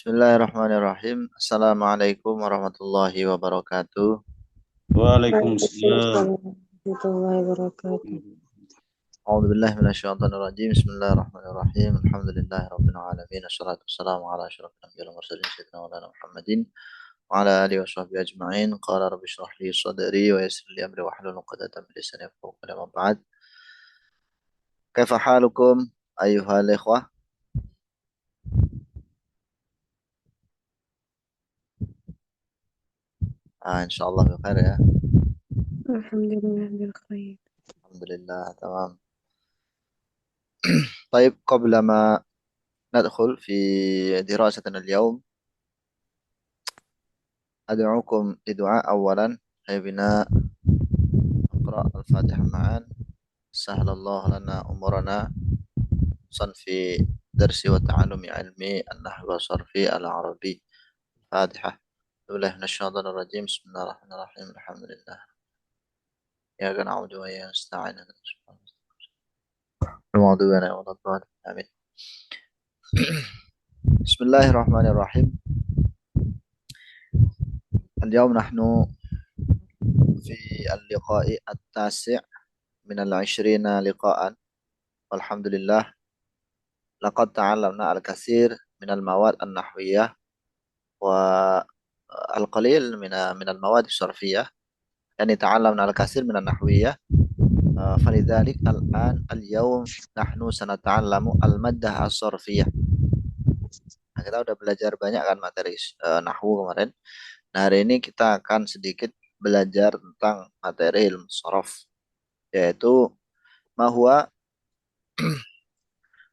Bismillahirrahmanirrahim. Assalamualaikum warahmatullahi wabarakatuh. Waalaikumsalam. Waalaikumsalam warahmatullahi wabarakatuh. A'udzubillahi minasyaitonirrajim. Bismillahirrahmanirrahim. Alhamdulillahirabbil alamin. Wassalatu wassalamu ala asyrofil anbiya'i wal mursalin sayyidina maulana Muhammadin wa ala alihi washabbihi ajma'in. Qala rabbi shrah li sadri wa yassir li amri wahlul 'uqdatam min lisani yafqahu qawli. Amma ba'd. Kaifa halukum ayyuhal ikhwah? Insyaallah bi khair ya. Alhamdulillah bil khair. Alhamdulillah, tamam. طيب قبل ما ندخل في دراستنا اليوم أدعوكم لدعاء أولا. هيا بنا نقرأ الفاتحة معا. سهل الله لنا أمورنا في درس وتعلم علم النحو والصرف العربي. فاتحة. أعوذ بالله من الشيطان الرجيم. بسم الله الرحمن الرحيم. الحمد لله إياك نعبد وإياك نستعين. المغضوب عليهم ولا الضالين. آمين. بسم الله الرحمن الرحيم. اليوم نحن في اللقاء التاسع من 20 لقاء، والحمد لله لقد تعلمنا الكثير من المواد النحوية والقليل من المواد الصرفية. يعني تعلمنا الكثير من النحوية. فلذلك اليوم نحن سنتعلم المادة الصرفية. Nah, kita udah belajar banyak kan materi nahwu kemarin. Nah, hari ini kita akan sedikit belajar tentang materi ilmu sorof, yaitu mahwa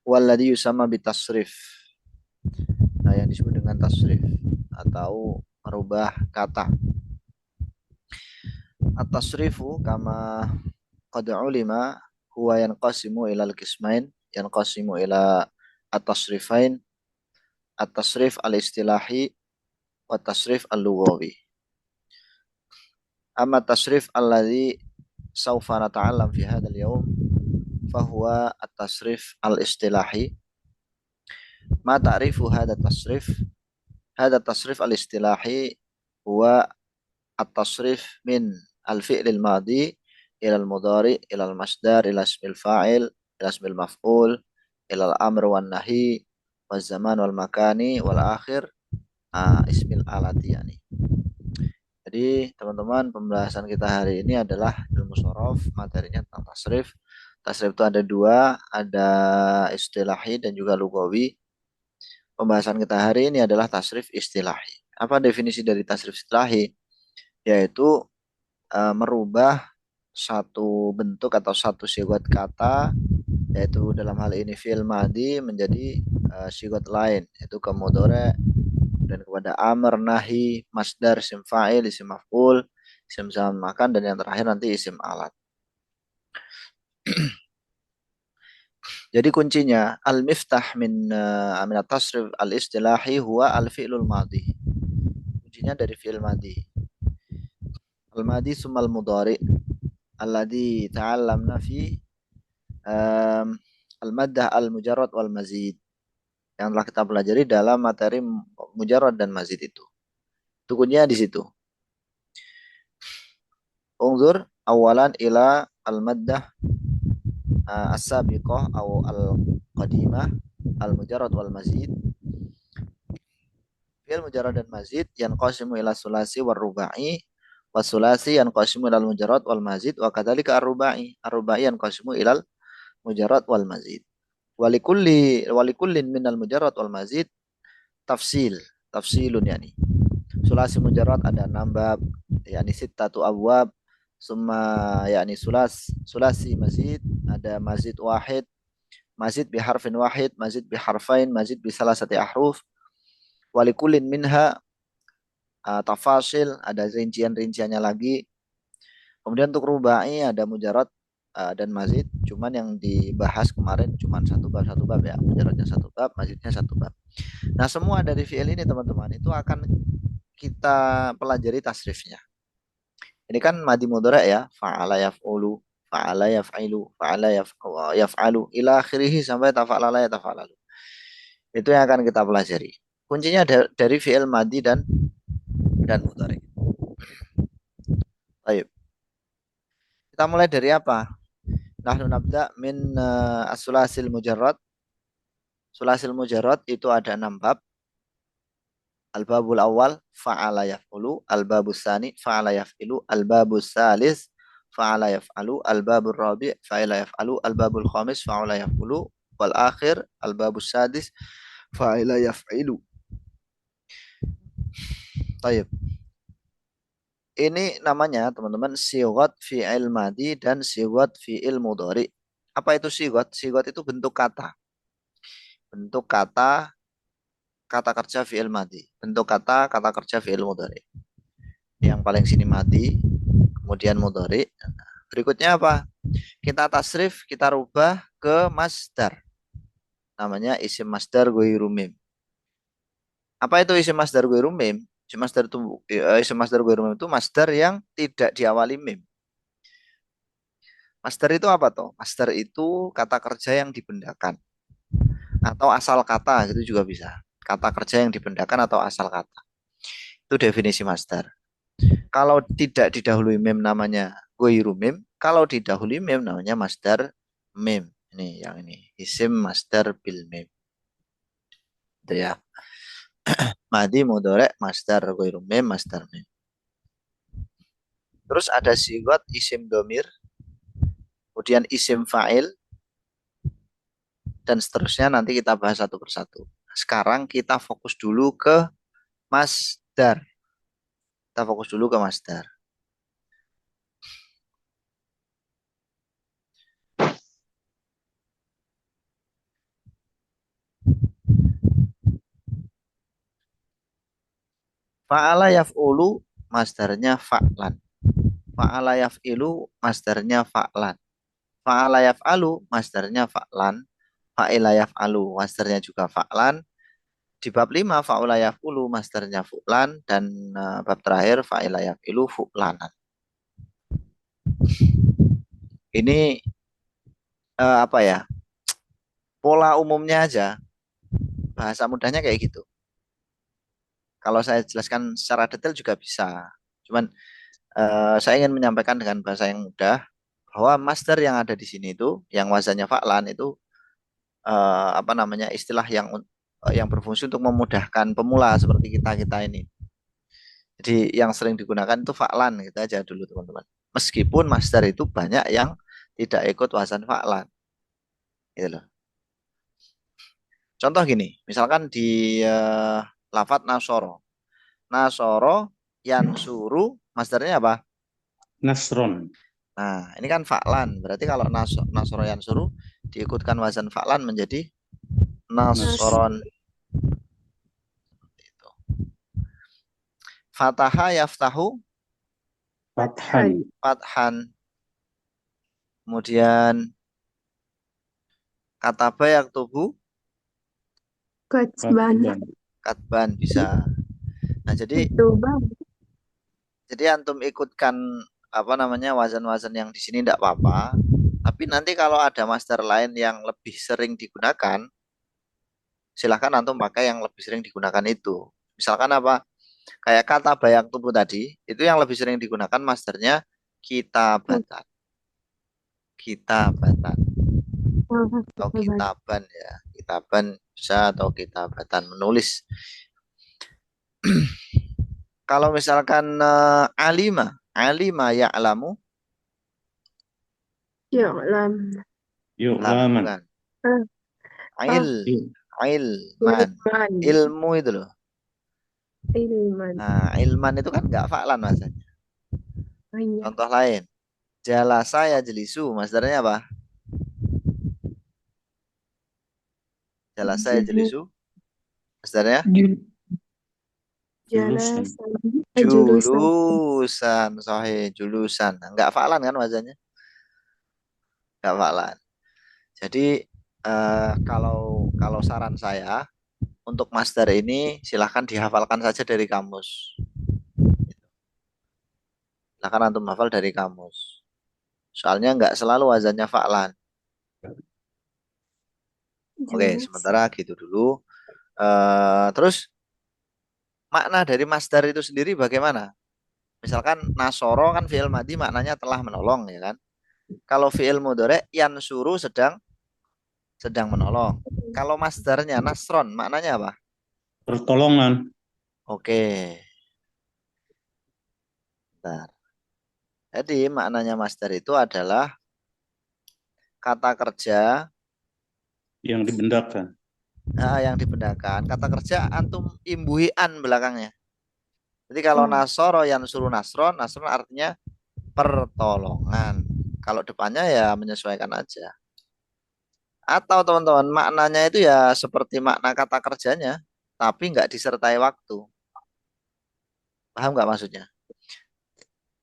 walladhi yusama bitasrif. Nah, yang disebut dengan tasrif atau merubah kata. At-tasrifu kama qad ulima huwa yanqasimu ila al-qismain, yanqasimu ila at-tasrifain, at-tasrif al-istilahi wa tasrif al-lughawi. Amma tasrif alladhi sawfa nata'allam fi hadzal yawm fahuwa at-tasrif al-istilahi. Ma ta'rifu hadha tasrif? Hadha tasrif al-istilahi huwa at-tasrif min al-fi'l al-madi ila al-mudari ila al-masdar ila ismil fa'il ila ismil maf'ul ila al-amr wan nahi waz zaman wal makani wal akhir ismil alati yani. Jadi teman-teman, pembahasan kita hari ini adalah ilmu sorof, materinya tentang tasrif. Tasrif itu ada dua, ada istilahi dan juga lugawi. Pembahasan kita hari ini adalah tasrif istilahi. Apa definisi dari tasrif istilahi? Yaitu merubah satu bentuk atau satu sigot kata, yaitu dalam hal ini fi'il madi menjadi sigot lain, yaitu ke mudhari dan kepada amr, nahi, masdar, isim fa'il, isim maf'ul, isim zaman makan, dan yang terakhir nanti isim alat. Jadi kuncinya al-miftah min at-tasrif al-istilahi huwa al-fi'lul madi. Kuncinya dari fi'il madi. Al-madi summa al-mudhari alladhi ta'allamna fi al-maddah al-mujarrad wal mazid, yang telah kita pelajari dalam materi mujarrad dan mazid itu. Kuncinya di situ. Unzur awalan ila al-maddah as-sabiqah atau al-qadimah al-mujarrad wal mazid. Fi'il mujarrad dan mazid yanqasimu ila sulasi war rubai, wa sulasi yanqasimu ila al-mujarrad wal mazid, wa kadzalika ar-rubai. Ar-rubai yanqasimu ila al-mujarrad wal mazid. Walikullin minal mujarrad wal mazid tafsilun yani. Sulasi mujarrad ada 6 bab, yani sittatu abwab. Summa yani sulasi mazid ada mazid wahid, mazid bi harfin wahid, mazid bi harfain, mazid bi salasati ahruf. Walikulin minha tafasil, ada rincian-rinciannya lagi. Kemudian untuk rubai ada mujarrad dan mazid, cuman yang dibahas kemarin cuman satu bab ya, mujarradnya satu bab, mazidnya satu bab. Nah, semua dari fi'il ini teman-teman itu akan kita pelajari tasrifnya. Ini kan madi mudhari ya, fa'ala yaf'ulu, fa'ala yaf'ilu, fa'ala yaf'alu ila akhirih sampai tafa'lala ya tafa'lalu. Itu yang akan kita pelajari. Kuncinya dari fi'il madi dan mudhari. Baik. Kita mulai dari apa? Nahnu nabda min as-sulasil mujarrad. Sulasil mujarrad itu ada 6 bab. Al-babul awal fa'ala yaf'ulu, al-babus sani fa'ala yaf'ilu, al-babus salis fa'ala yaf'alu, al-babul rabi' fa'ala yaf'alu, al-babul khamis fa'ala yaf'ulu, wal akhir al-babus sadis fa'ala yaf'ilu. Taib. Ini namanya teman-teman sigot fi'il madi dan sigot fi'il mudhari. Apa itu sigot? Sigot itu bentuk kata. Bentuk kata kata kerja fi'il madi. Bentuk kata kata kerja fi'il mudhari. Yang paling sini madi, kemudian mudhari. Berikutnya apa? Kita tasrif, kita rubah ke masdar. Namanya isim masdar ghairu mim. Apa itu isim masdar ghairu mim? Isim masdar ghairu mim itu masdar yang tidak diawali mim. Masdar itu apa toh? Masdar itu kata kerja yang dibendakan atau asal kata gitu juga bisa. Kata kerja yang dibendakan atau asal kata. Itu definisi masdar. Kalau tidak didahului mim namanya ghairu mim, kalau didahului mim namanya masdar mim. Ini yang ini, isim masdar bil mim. Itu ya. Madi mudhari masdar ghairu mim masdar mim. Terus ada sigot isim domir, kemudian isim fa'il, dan seterusnya nanti kita bahas satu persatu. Sekarang kita fokus dulu ke masdar. Kita fokus dulu ke masdar. Fa'ala yaf'ulu masdarnya fa'lan. Fa'ala yaf'ilu masdarnya fa'lan. Fa'ala yaf'alu masdarnya fa'lan. Fa'ila yaf'alu masdarnya juga fa'lan. Di bab 5 fa'ula yaf'ulu masdarnya fu'lan, dan bab terakhir fa'ila yaf'ilu fu'lanan. Ini apa ya? Pola umumnya aja. Bahasa mudahnya kayak gitu. Kalau saya jelaskan secara detail juga bisa. Cuman saya ingin menyampaikan dengan bahasa yang mudah bahwa masdar yang ada di sini itu yang wazannya fa'lan itu apa namanya, istilah yang berfungsi untuk memudahkan pemula seperti kita ini. Jadi yang sering digunakan itu fa'lan gitu aja dulu teman-teman. Meskipun masdar itu banyak yang tidak ikut wazan fa'lan. Gitu loh. Contoh gini, misalkan di lafat nasoro. Nasoro yansuru masdarnya apa? Nasron. Nah, ini kan fa'lan. Berarti kalau nasoro yansuru diikutkan wazan fa'lan menjadi Nas. nasoron. Itu. Fataha yaftahu Fathan. fathan. Kemudian kataba yaktubu Kacban. Fatban. katban bisa. Nah, jadi Itu bang. antum ikutkan apa namanya wazan-wazan yang di sini tidak apa-apa. Tapi nanti kalau ada masdar lain yang lebih sering digunakan, silahkan antum pakai yang lebih sering digunakan itu. Misalkan apa? Kayak kata bayang tubuh tadi, itu yang lebih sering digunakan masdarnya kitabatan. Kitabatan atau kitaban ya. Kitaban bisa atau kitabatan menulis. Kalau misalkan alima ya'lamu, Ya alam. lah Yu'laman. bukan. Ah, Il, ah, ilman, ilman. ilmu itu loh. Ilman. Nah, ilman itu kan nggak fa'lan masanya. Oh, iya. Contoh lain, jalasa ya jelisu, masdarnya apa? Jalasa ya Julu. jelisu, masdarnya Jul- Jala Julusan. sali. Julusan. julusan, sahih, julusan. Nggak fa'lan kan wazannya? Nggak fa'lan. Jadi kalau kalau saran saya untuk masdar ini silahkan dihafalkan saja dari kamus. Silahkan antum hafal dari kamus. Soalnya nggak selalu wazannya fa'lan. Oke, Julusan. sementara gitu dulu. Terus makna dari masdar itu sendiri bagaimana? Misalkan nasoro kan fi'il madhi maknanya telah menolong ya kan. Kalau fi'il mudhari yansuru sedang menolong. Kalau masdarnya nasron maknanya apa? Pertolongan. Oke. Bentar. Jadi maknanya masdar itu adalah kata kerja Yang dibendakan. yang dibendakan. Kata kerja antum imbuhi an belakangnya. Jadi kalau nasoro yansuru nasron, nasron artinya pertolongan. Kalau depannya ya menyesuaikan aja. Atau teman-teman maknanya itu ya seperti makna kata kerjanya, tapi nggak disertai waktu. Paham nggak maksudnya?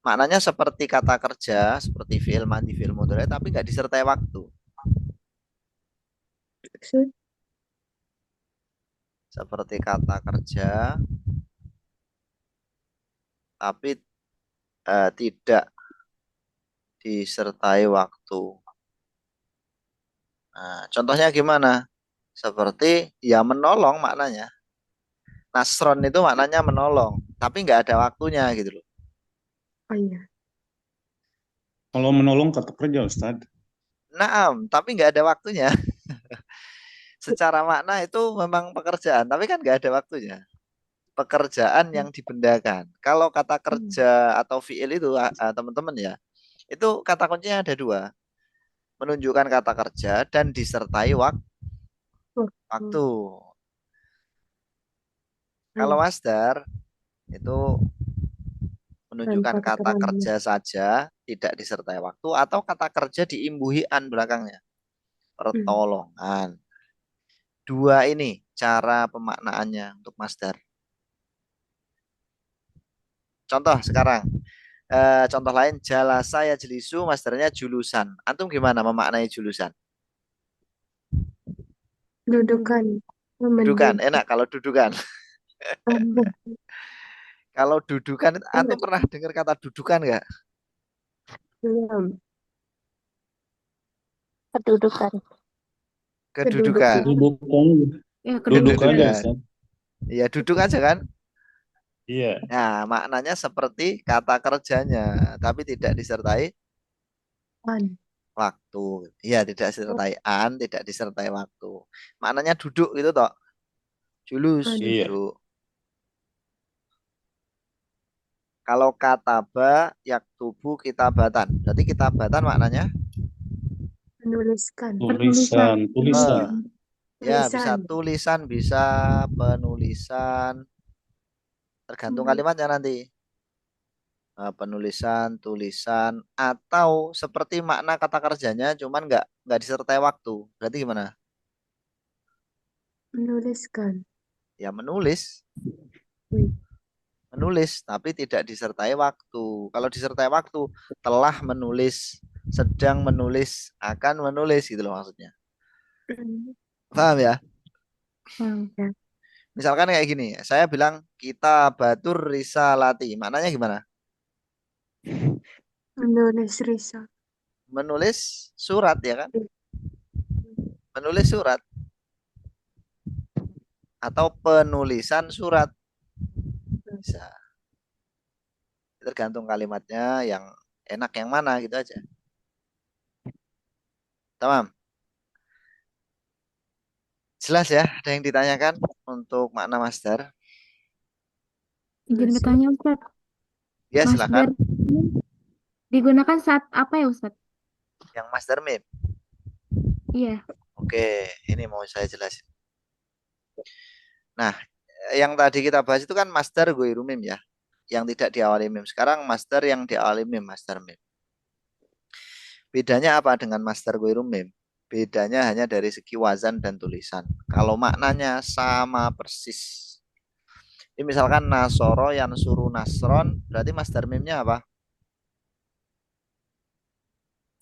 Maknanya seperti kata kerja, seperti fi'il madhi, fi'il mudhari, tapi nggak disertai waktu. Maksud? Seperti kata kerja, tapi tidak disertai waktu. Nah, contohnya gimana? Seperti ya menolong maknanya. Nasron itu maknanya menolong, tapi nggak ada waktunya gitu loh. Oh iya. Kalau menolong kata kerja, Ustaz. Naam, tapi nggak ada waktunya. Secara makna itu memang pekerjaan, tapi kan nggak ada waktunya. Pekerjaan yang dibendakan. Kalau kata kerja atau fiil itu teman-teman ya, itu kata kuncinya ada dua. Menunjukkan kata kerja dan disertai waktu. Kalau masdar itu menunjukkan Tanpa kata keterangan. kerja saja, tidak disertai waktu, atau kata kerja diimbuhi an belakangnya. Pertolongan. Dua ini cara pemaknaannya untuk masdar. Contoh sekarang. Contoh lain, jalasa ya jelisu, masdarnya julusan. Antum gimana memaknai julusan? Dudukan. Dudukan, Mendudukan. enak kalau dudukan. Kalau dudukan, antum pernah dengar kata dudukan nggak? Belum. Kedudukan. Kedudukan. Kedudukan. Ya, Duduk kedudukan. aja, Kedudukan. Ustaz. Iya, duduk aja kan? Iya. Nah, maknanya seperti kata kerjanya, tapi tidak disertai An. waktu. Iya, tidak disertai an, tidak disertai waktu. Maknanya duduk gitu toh. Julus, An. Iya. duduk. Kalau kataba yaktubu kitabatan. Berarti kitabatan maknanya Menuliskan. Tulisan. Tulisan. eh, ya bisa Tulisan. tulisan, bisa penulisan. Tergantung kalimatnya nanti. Penulisan, tulisan, atau seperti makna kata kerjanya, cuman nggak disertai waktu. Berarti gimana? Menuliskan. Ya menulis, Wih. menulis, tapi tidak disertai waktu. Kalau disertai waktu, telah menulis, sedang menulis, akan menulis gitu loh maksudnya. Paham ya? Ya. Misalkan kayak gini, saya bilang kita batur risalati, maknanya gimana? Menulis risal. Menulis surat ya kan? Menulis surat atau penulisan surat bisa. Tergantung kalimatnya yang enak yang mana gitu aja. Tamam. Jelas ya? Ada yang ditanyakan untuk makna masdar? Izin bertanya, Ustaz. Ya Masdar silakan. ini digunakan saat apa ya, Ustaz? Yang masdar mim. Iya. Oke, ini mau saya jelasin. Nah, yang tadi kita bahas itu kan masdar ghairu mim ya, yang tidak diawali mim. Sekarang masdar yang diawali mim, masdar mim. Bedanya apa dengan masdar ghairu mim? Bedanya hanya dari segi wazan dan tulisan. Kalau maknanya sama persis. Ini misalkan nasoro yang suruh nasron, berarti masdar mimnya apa?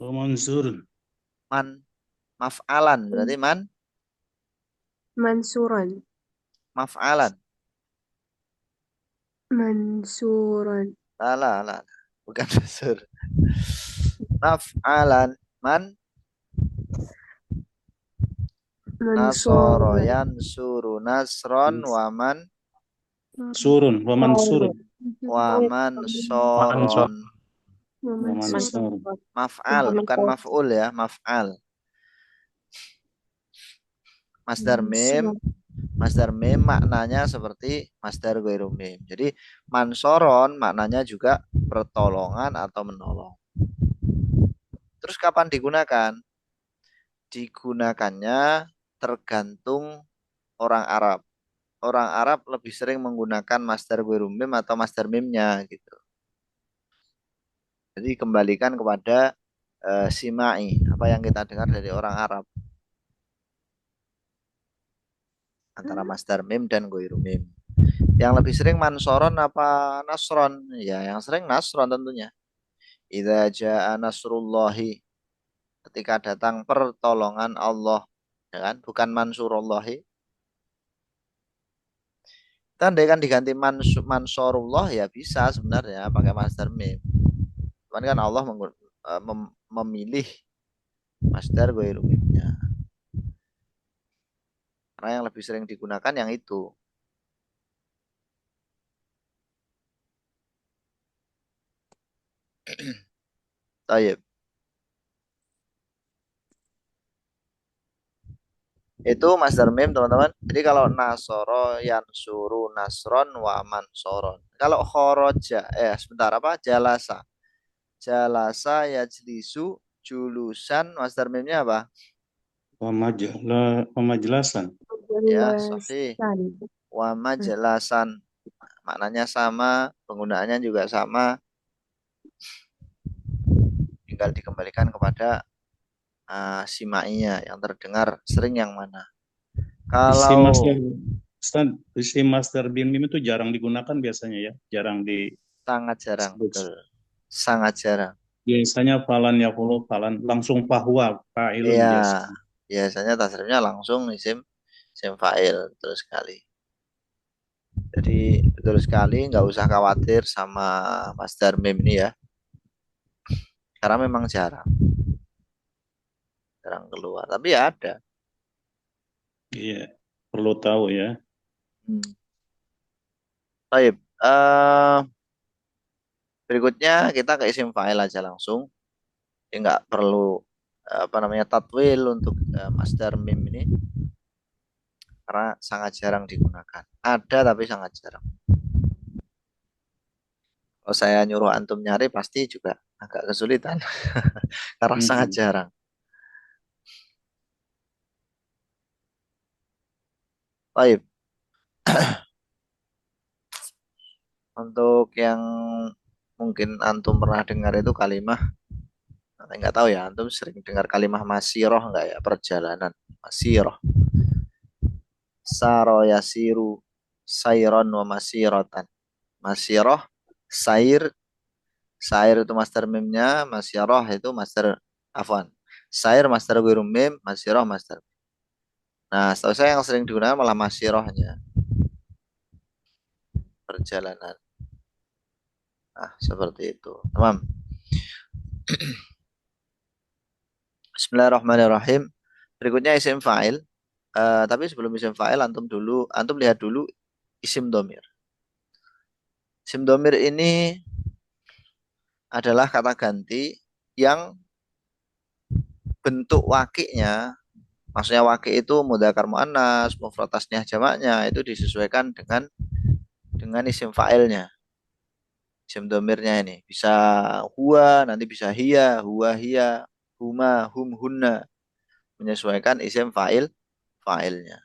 Mansur. Man, maf'alan, berarti Mansuran. maf'alan. Mansuran. Alah, alah, bukan mansur. Maf'alan, nasoro Mansuran. yansuru nasron waman surun, waman surun, Waman Waman soron. waman Mansur. surun. Maf'al, bukan maf'ul ya, maf'al. Masdar mim, Mansur. masdar mim maknanya seperti masdar ghairu mim. Jadi mansoron maknanya juga pertolongan atau menolong. Terus kapan digunakan? Digunakannya tergantung orang Arab. Orang Arab lebih sering menggunakan masdar ghairu mim atau masdar mimnya gitu. Jadi kembalikan kepada simai, apa yang kita dengar dari orang Arab antara masdar mim dan ghairu mim. Yang lebih sering mansoron apa nasron? Ya, yang sering nasron tentunya. Idza jaa nasrullahi, ketika datang pertolongan Allah, ya kan? Bukan mansurullahi. Andai kan diganti mansurullah ya bisa sebenarnya pakai masdar mim. Cuman kan Allah memilih masdar ghairu mimnya. Karena yang lebih sering digunakan yang itu. Tayyib. Itu masdar mim teman-teman. Jadi kalau nasoro yansuru nasron wa mansoron. Kalau khoroja sebentar apa? Jalasa. Jalasa yajlisu julusan, masdar mimnya apa? Pemajelasan. Ya, sahih. Jelasan. Wa majlasan. Maknanya sama, penggunaannya juga sama. Tinggal dikembalikan kepada simainya yang terdengar sering yang mana. Isi Kalau masdar, Ustaz, isi masdar bin mim itu jarang digunakan biasanya ya, jarang sangat jarang, disebut. betul. Sangat jarang. Biasanya falan yaqulu falan langsung bahwa fa'ilun Iya, biasanya. biasanya tasrifnya langsung isim fa'il, betul sekali. Jadi betul sekali, nggak usah khawatir sama masdar mim ini ya, karena memang jarang keluar. Tapi ya ada. Iya, perlu tahu ya. Baik, berikutnya kita ke isim fa'il aja langsung. Jadi nggak perlu tatwil untuk masdar mim ini, karena sangat jarang digunakan. Ada tapi sangat jarang. Kalau saya nyuruh antum nyari pasti juga agak kesulitan karena sangat jarang. Baik. Untuk yang mungkin antum pernah dengar itu kalimah, nggak tahu ya, antum sering dengar kalimah masiroh nggak ya, perjalanan masiroh. Saro yasiru sayron wa masirotan. Masiroh, sair, sair itu master mimnya, masiroh itu master afwan. Sair master ghairu mim, masiroh master. Nah, setahu saya yang sering digunakan malah masirohnya, perjalanan. Nah, seperti itu. Tamam. Bismillahirrahmanirrahim. Berikutnya isim fa'il. Tapi sebelum isim fa'il antum lihat dulu isim domir. Isim domir ini adalah kata ganti yang bentuk wakilnya, maksudnya wakil itu mudzakkar muannas, mufrad tasniyah jamaknya itu disesuaikan dengan isim fa'ilnya. Isim domirnya ini bisa huwa, nanti bisa hiya, huwa hiya, huma, hum hunna, menyesuaikan isim fa'ilnya.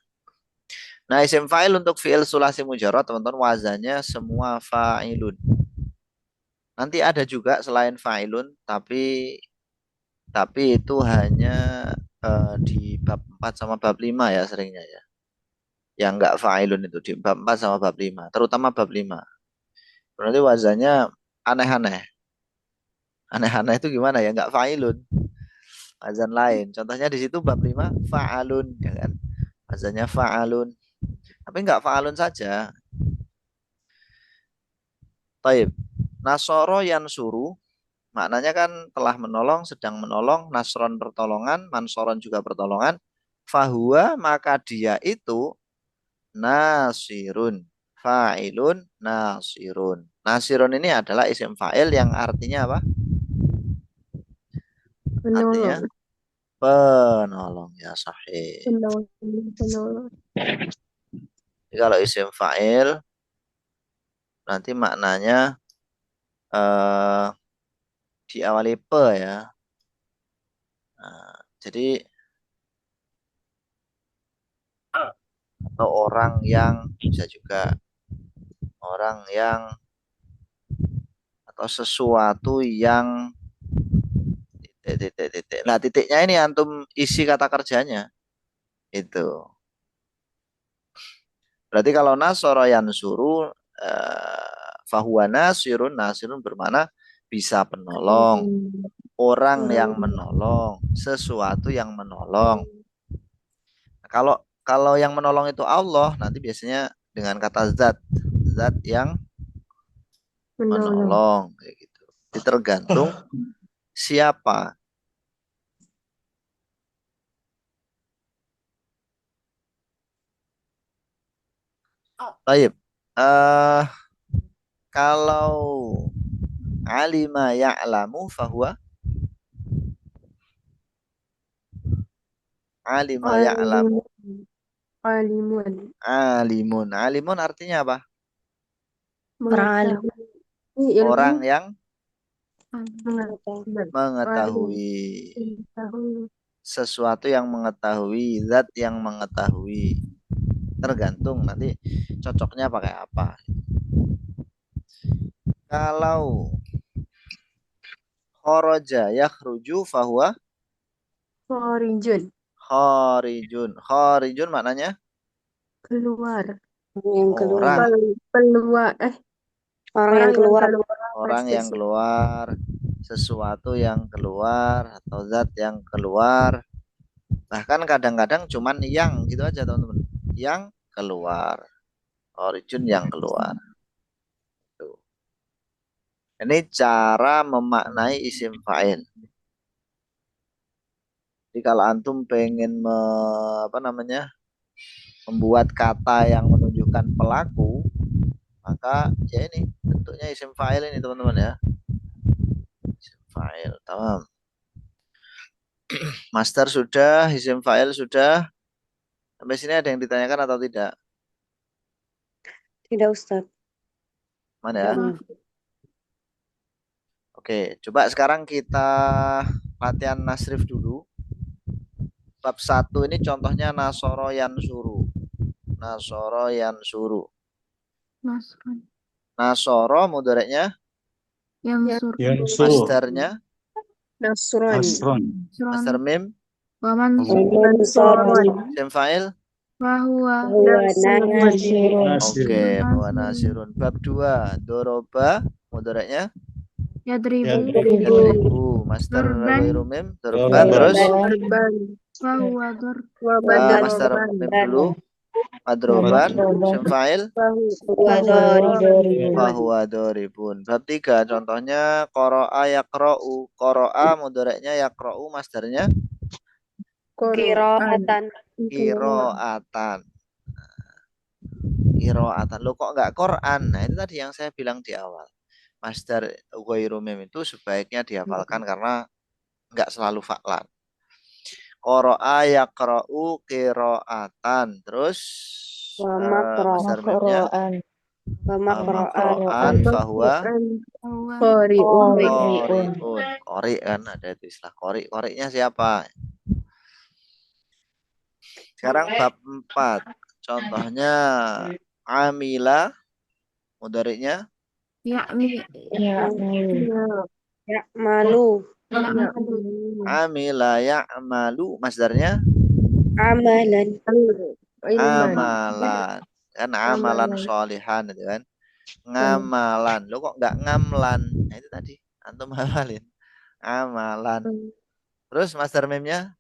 Nah, isim fa'il untuk fi'il sulasi mujarrad teman-teman wazannya semua fa'ilun. Nanti ada juga selain fa'ilun tapi itu hanya di bab 4 sama bab 5 ya seringnya ya. Yang enggak fa'ilun itu di bab 4 sama bab 5, terutama bab 5. Berarti wazannya aneh-aneh. Aneh-aneh itu gimana ya? Enggak fa'ilun. Wazan lain. Contohnya di situ bab 5 fa'alun ya kan. Wazannya fa'alun. Tapi enggak fa'alun saja. Taib. Nasoro yansuru maknanya kan telah menolong, sedang menolong, nasron pertolongan, mansoron juga pertolongan. Fahuwa maka dia itu nasirun. fa'ilun, nasirun. Nasirun ini adalah isim fa'il yang artinya apa? Artinya Penolong. penolong, ya sahih. Penolong. Penolong. Jadi kalau isim fa'il nanti maknanya diawali pe ya. Nah, jadi atau orang yang bisa juga orang yang atau sesuatu yang titik. Nah, titiknya ini antum isi kata kerjanya itu. Berarti kalau nasoro yansuru fahuwa nasirun bermana bisa penolong, orang yang menolong, sesuatu yang menolong. Nah, kalau yang menolong itu Allah, nanti biasanya dengan kata zat yang Menolong. menolong kayak gitu. Jadi tergantung siapa. Baik. Kalau alima ya'lamu fahuwa alima ya'lamu Alimun. alimun. Alimun artinya apa? Orang alim. Mengetahui ilmu. Orang yang Mengetahui. mengetahui. Sesuatu yang mengetahui, zat yang mengetahui. Tergantung nanti cocoknya pakai apa. Kalau kharaja yakhruju fahuwa Khorijun. kharijun maknanya Keluar. Yang keluar. orang Keluar. Orang yang keluar. orang yang keluar, sesuatu yang keluar atau zat yang keluar. Bahkan kadang-kadang cuman yang gitu aja teman-teman. Yang keluar. Origin yang keluar. Tuh. Ini cara memaknai isim fa'il. Jadi kalau antum pengen membuat kata yang menunjukkan pelaku, maka ya ini bentuknya isim fa'il ini teman-teman ya. Isim fa'il, tamam. Master sudah, isim fa'il sudah. Sampai sini ada yang ditanyakan atau tidak? Tidak, Ustaz. Mana ya? Oke, coba sekarang kita latihan nasrif dulu. Bab 1 ini contohnya nasoro yansuru. Nasoro yansuru. Nasron. Nasoro mudhareknya, Yansur. Yansuru. masdarnya, Nasron. Asron. master Nasron. mim, Wa mansur. Mansoron. isim fa'il. Fahuwa. Nasirun. Oke, wa nasirun. Bab 2 doroba mudhareknya Yadribu. yadribu. Master Dorban. ghairu mim, dorban terus Korban. Fahuwa dor. master mim dulu. Madroban, isim fa'il. Fahuwa doribun. Bab 3 contohnya qara'a yaqra'u. Qara'a mudhareknya yaqra'u, masdarnya Kiroatan. qira'atan. Qira'atan. Lo kok enggak Quran? Nah, itu tadi yang saya bilang di awal. Masdar ghairu mim itu sebaiknya dihafalkan karena enggak selalu fa'lan. Qara'a yaqra'u qira'atan. Terus masdar mimnya makro'an fahuwa Fahuwa. Qori'un. qori kan ada itu istilah qori'nya siapa? Sekarang bab 4 contohnya amila mudhari'nya Ya'mi. Ya, malu. Ya'malu. amila ya'malu, masdarnya Amalan. amalan kan, amalan sholihan itu kan, ngamalan. Lo kok nggak ngamlan? Nah itu tadi antum hafalin amalan. Terus masdar mimnya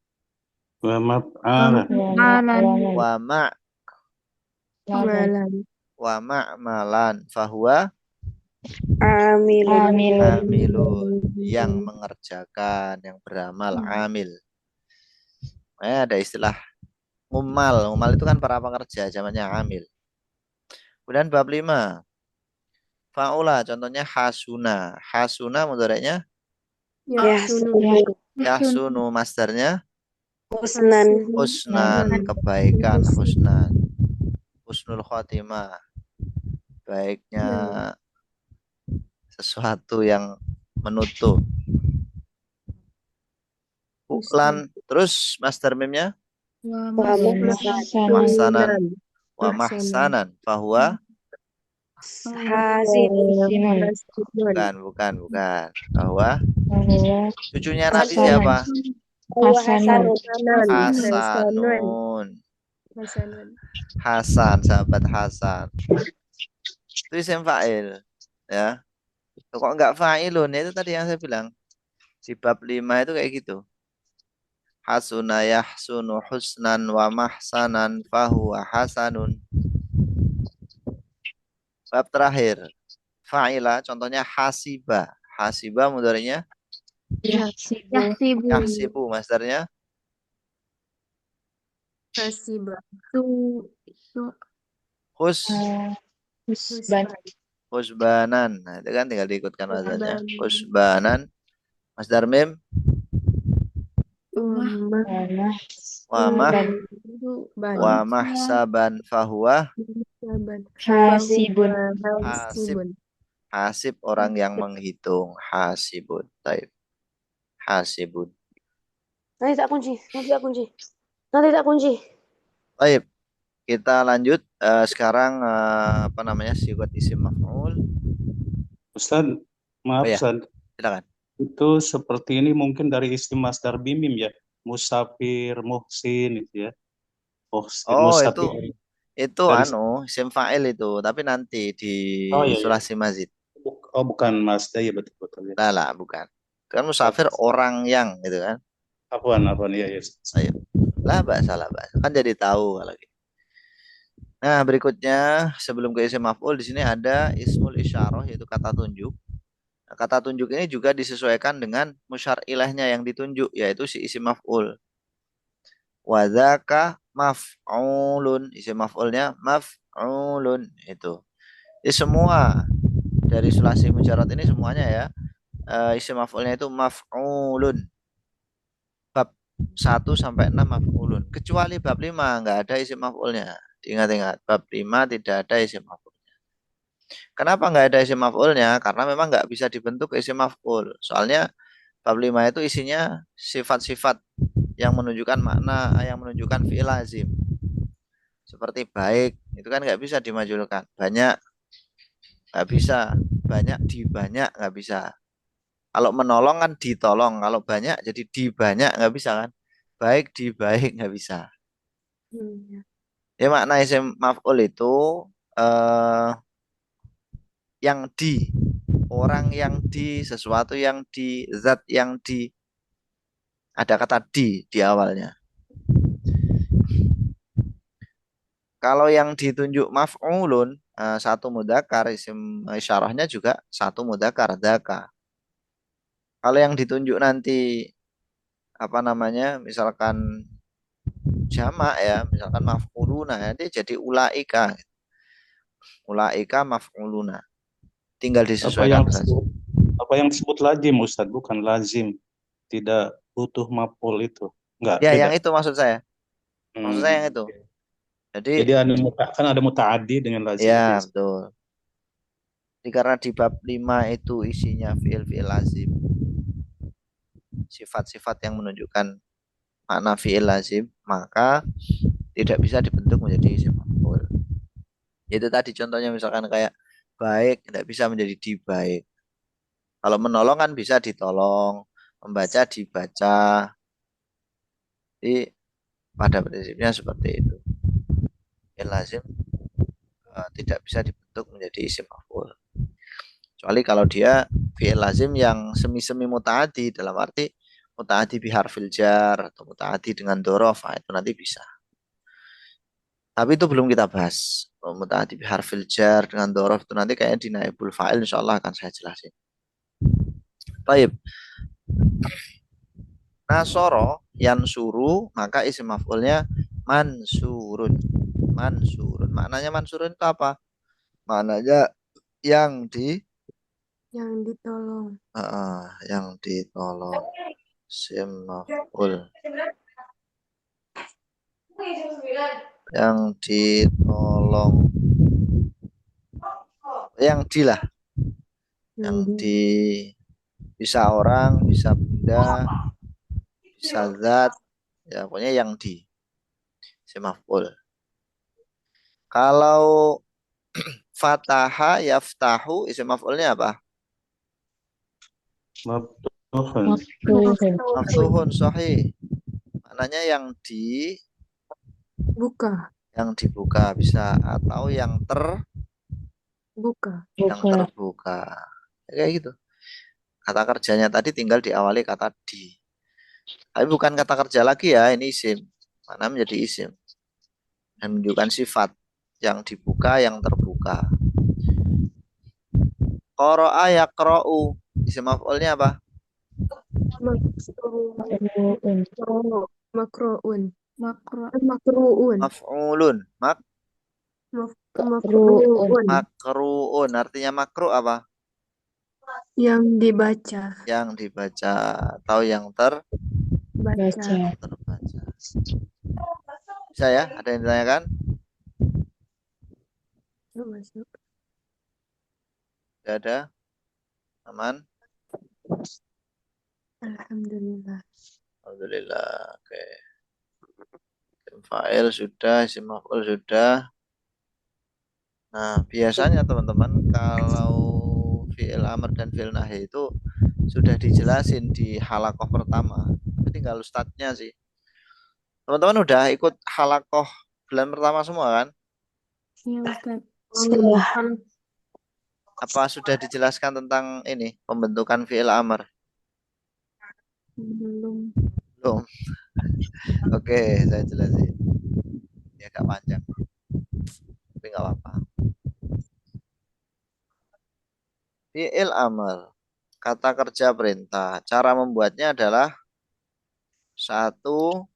Wa maf'ala. Alan. wa ma'malan fahuwa Amilun. amilun, yang mengerjakan, yang beramal, amil. Ada istilah ngumal itu kan para pekerja, zamannya amil. Kemudian bab 5. Fa'ula contohnya hasuna. Hasuna mudhari'nya Yahsunu. Yahsunu. yahsunu, masdarnya Husnan. husnan, kebaikan, husnan. Husnul khotimah, baiknya sesuatu yang menutup. Lan terus masdar mimnya Wa Wa mahsanan. mahsanan wa Mahsanan. mahsanan fahuwa Hasin. bukan bahwa Bahwa cucunya Nabi Hasanun. siapa? Wa Hasanun. Hasanun. Hasanun. Hasan, sahabat Hasan. Itu isim fa'il, ya. Kok enggak fa'ilun? Itu tadi yang saya bilang. Di bab 5 itu kayak gitu. Hasuna yahsunu husnan wa mahsanan fahuwa hasanun. Bab terakhir. Fa'ila contohnya hasiba. Hasiba mudhari'nya Yahsibu. yahsibu, masdarnya Hasiba. Su Husban. husbanan. Nah, itu kan tinggal diikutkan wazannya. Husbanan. Husbanan. Masdar mim wa mahsaban fahuwa Hasibun. Hasibun. hasib, orang yang menghitung. Hasibun. Taib. Hasibun. Nanti tak kunci. Nanti tak kunci. Taib. Kita lanjut sekarang apa namanya sigat isim maf'ul. Ustaz, maaf Oh, ya. Ustaz. Silakan. Itu seperti ini mungkin dari isim masdar bimim ya. Musafir, muhsin itu ya. Muhsin, Oh, musafir. itu Dari- isim fa'il itu, tapi nanti di Oh, iya, iya. sulasi mazid. Oh, bukan masdar ya, betul-betul ya. Lah, bukan. Kan musafir orang yang gitu kan. Apaan, ya, ya. Ayo. Lah, bahasa. Kan jadi tahu kalau gitu. Nah, berikutnya sebelum ke isim maf'ul di sini ada ismul isyarah yaitu kata tunjuk. Nah, kata tunjuk ini juga disesuaikan dengan musyar ilahnya yang ditunjuk yaitu si isim maf'ul. Wa dzaka maf'ulun, isim maf'ulnya maf'ulun itu. Jadi semua dari sulasi mujarrad ini semuanya ya isim maf'ulnya itu maf'ulun. Bab 1 sampai 6 maf'ulun. Kecuali bab 5 enggak ada isim maf'ulnya. Ingat-ingat, bab 5 tidak ada isim maf'ulnya. Kenapa nggak ada isim maf'ulnya? Karena memang nggak bisa dibentuk isim maf'ul. Soalnya bab 5 itu isinya sifat-sifat yang menunjukkan makna, yang menunjukkan fi'il lazim. Seperti baik, itu kan nggak bisa dimajulkan. Banyak, nggak bisa. Banyak di banyak, nggak bisa. Kalau menolong kan ditolong. Kalau banyak jadi di banyak, nggak bisa kan. Baik di baik, nggak bisa. Ya makna isim maf'ul itu yang di, orang yang di, sesuatu yang di, zat yang di, ada kata di awalnya. Kalau yang ditunjuk maf'ulun satu mudzakkar, isim isyarahnya juga satu mudzakkar, dzaka. Kalau yang ditunjuk nanti apa namanya, misalkan jamak ya, misalkan maf'uluna, nanti jadi ulaika. Ulaika maf'uluna. Tinggal disesuaikan saja. Apa yang disebut lazim Ustaz, bukan lazim. Tidak butuh maf'ul itu. Enggak, Ya, beda. yang itu maksud saya. Maksud saya yang itu. Jadi kan ada muta'addi dengan lazim. Ya, betul. Jadi karena di bab 5 itu isinya fi'il lazim. Sifat-sifat yang menunjukkan makna fi'il lazim, maka tidak bisa dibentuk menjadi isim maf'ul. Itu tadi contohnya misalkan kayak baik tidak bisa menjadi di baik. Kalau menolong kan bisa ditolong, membaca dibaca. Jadi pada prinsipnya seperti itu. Fi'il lazim tidak bisa dibentuk menjadi isim maf'ul. Kecuali kalau dia fi'il lazim yang semi-semi muta'addi, dalam arti muta'addi biharfil jar atau muta'addi dengan dzaraf, itu nanti bisa. Tapi itu belum kita bahas. Muta'addi biharfil jar dengan dzaraf itu nanti kayaknya di naibul fa'il insyaallah akan saya jelasin. Baik. Nasoro yansuru, maka isim maf'ulnya mansurun. Mansurun. Maknanya mansurun itu apa? Maknanya yang ditolong. yang ditolong. Isim maf'ul. Yang ditolong. Yang dilah. Yang di bisa orang, bisa benda, bisa zat. Ya, pokoknya yang di. Isim maf'ul. Kalau fataha yaftahu isim maf'ulnya apa? Maftuhun. Maftuhun. Maftuhun sahih. Maknanya yang Buka. dibuka bisa atau yang Buka. terbuka. Kayak gitu. Kata kerjanya tadi tinggal diawali kata di. Tapi bukan kata kerja lagi ya, ini isim. Mana menjadi isim. Dan menunjukkan sifat yang dibuka, yang terbuka. Qara'a yaqra'u. Isim maf'ulnya apa? Makruun. Makruun. Makro. Makruun. Maf'ulun. Makruun. Makruun. Artinya makru apa? Yang dibaca. Yang dibaca atau yang Baca. terbaca. Bisa ya? Ada yang ditanyakan? Masuk. Tidak ada? Aman? Alhamdulillah. Alhamdulillah. Oke. Isim fa'il sudah, isim maf'ul sudah. Nah, biasanya teman-teman kalau fi'il amr dan fi'il nahi itu sudah dijelasin di halakoh pertama. Tapi tinggal ustadznya sih. Teman-teman udah ikut halakoh bulan pertama semua kan? Ya, Ustaz. Sudah. Apa sudah dijelaskan tentang ini pembentukan fi'il amr? Belum. Belum. Oke, saya jelasin. Ya agak panjang. Tapi nggak apa-apa. Fi'il amr, kata kerja perintah. Cara membuatnya adalah satu,